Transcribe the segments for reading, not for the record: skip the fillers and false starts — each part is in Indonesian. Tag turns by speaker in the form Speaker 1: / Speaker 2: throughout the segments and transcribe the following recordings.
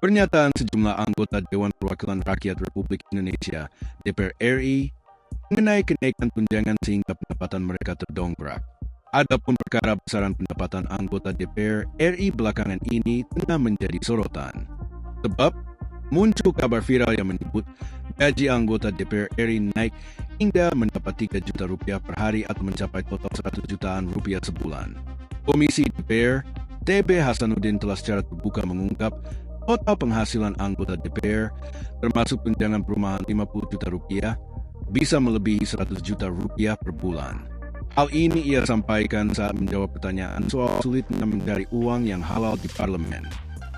Speaker 1: Pernyataan sejumlah anggota Dewan Perwakilan Rakyat Republik Indonesia (DPR RI) mengenai kenaikan tunjangan sehingga pendapatan mereka terdongkrak. Adapun perkara besaran pendapatan anggota DPR RI belakangan ini tengah menjadi sorotan. Sebab muncul kabar viral yang menyebut gaji anggota DPR RI naik hingga mendapat 3 juta rupiah per hari atau mencapai total 100 jutaan rupiah sebulan. Komisi DPR TB Hasanuddin telah secara terbuka mengungkap total penghasilan anggota DPR, termasuk tunjangan perumahan 50 juta rupiah, bisa melebihi 100 juta rupiah per bulan. Hal ini ia sampaikan saat menjawab pertanyaan soal sulitnya mencari uang yang halal di parlemen.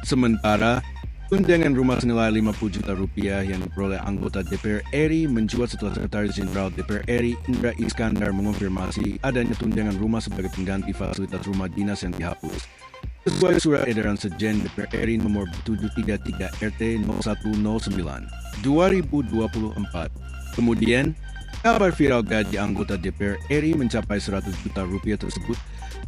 Speaker 1: Sementara, tunjangan rumah senilai 50 juta rupiah yang diperoleh anggota DPR RI mencuat setelah Sekretaris Jenderal DPR RI Indra Iskandar mengonfirmasi adanya tunjangan rumah sebagai pengganti fasilitas rumah dinas yang dihapus. Sesuai surat edaran Sekjen DPR RI nomor 733 RT 0109 2024. Kemudian, kabar viral gaji anggota DPR RI mencapai 100 juta rupiah tersebut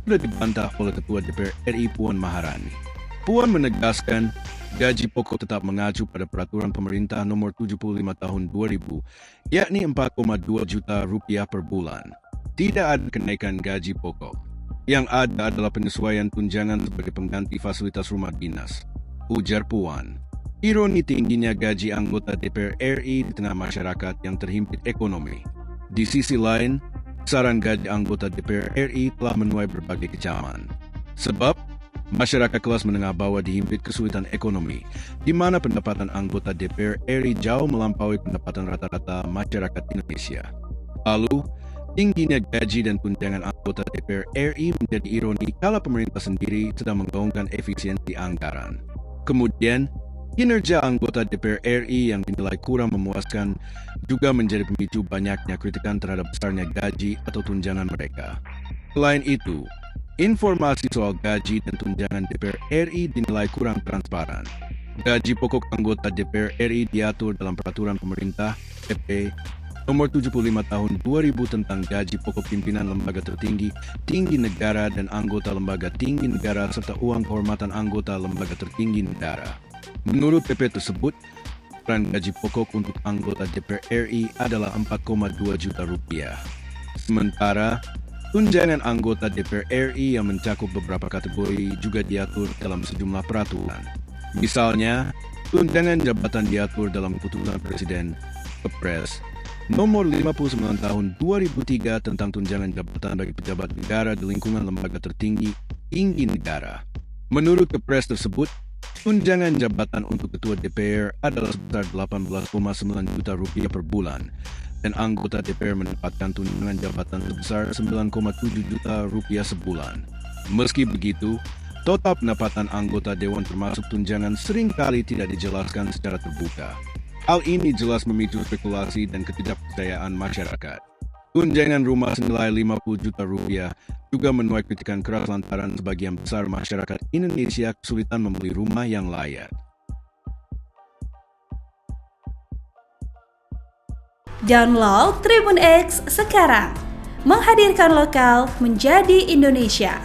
Speaker 1: sudah dibantah oleh Ketua DPR RI Puan Maharani. Puan menegaskan gaji pokok tetap mengacu pada peraturan pemerintah nomor 75 tahun 2000, yakni 4,2 juta rupiah per bulan. Tidak ada kenaikan gaji pokok. Yang ada adalah penyesuaian tunjangan sebagai pengganti fasilitas rumah dinas, ujar Puan. Ironi tingginya gaji anggota DPR RI di tengah masyarakat yang terhimpit ekonomi. Di sisi lain, besaran gaji anggota DPR RI telah menuai berbagai kecaman. Sebab, masyarakat kelas menengah bawah dihimpit kesulitan ekonomi, di mana pendapatan anggota DPR RI jauh melampaui pendapatan rata-rata masyarakat Indonesia. Lalu, tingginya gaji dan tunjangan anggota DPR RI menjadi ironi kala pemerintah sendiri sedang menggaungkan efisiensi anggaran. Kemudian, kinerja anggota DPR RI yang dinilai kurang memuaskan juga menjadi pemicu banyaknya kritikan terhadap besarnya gaji atau tunjangan mereka. Selain itu, informasi soal gaji dan tunjangan DPR RI dinilai kurang transparan. Gaji pokok anggota DPR RI diatur dalam Peraturan Pemerintah (PP) nomor 75 tahun 2000 tentang gaji pokok pimpinan lembaga tertinggi, tinggi negara dan anggota lembaga tinggi negara serta uang kehormatan anggota lembaga tertinggi negara. Menurut PP tersebut, ukuran gaji pokok untuk anggota DPR RI adalah 4,2 juta rupiah. Sementara, tunjangan anggota DPR RI yang mencakup beberapa kategori juga diatur dalam sejumlah peraturan. Misalnya, tunjangan jabatan diatur dalam Keputusan Presiden Kepres nomor 59 tahun 2003 tentang tunjangan jabatan bagi pejabat negara di lingkungan lembaga tertinggi tinggi negara. Menurut Kepres tersebut, tunjangan jabatan untuk Ketua DPR adalah sebesar 18,9 juta rupiah per bulan dan anggota DPR mendapatkan tunjangan jabatan sebesar 9,7 juta rupiah sebulan. Meski begitu, total pendapatan anggota Dewan termasuk tunjangan seringkali tidak dijelaskan secara terbuka. Hal ini jelas memicu spekulasi dan ketidakpercayaan masyarakat. Tunjangan rumah senilai 50 juta rupiah juga menuai kritikan keras lantaran sebagian besar masyarakat Indonesia kesulitan membeli rumah yang layak.
Speaker 2: Download Tribun X sekarang, menghadirkan lokal menjadi Indonesia.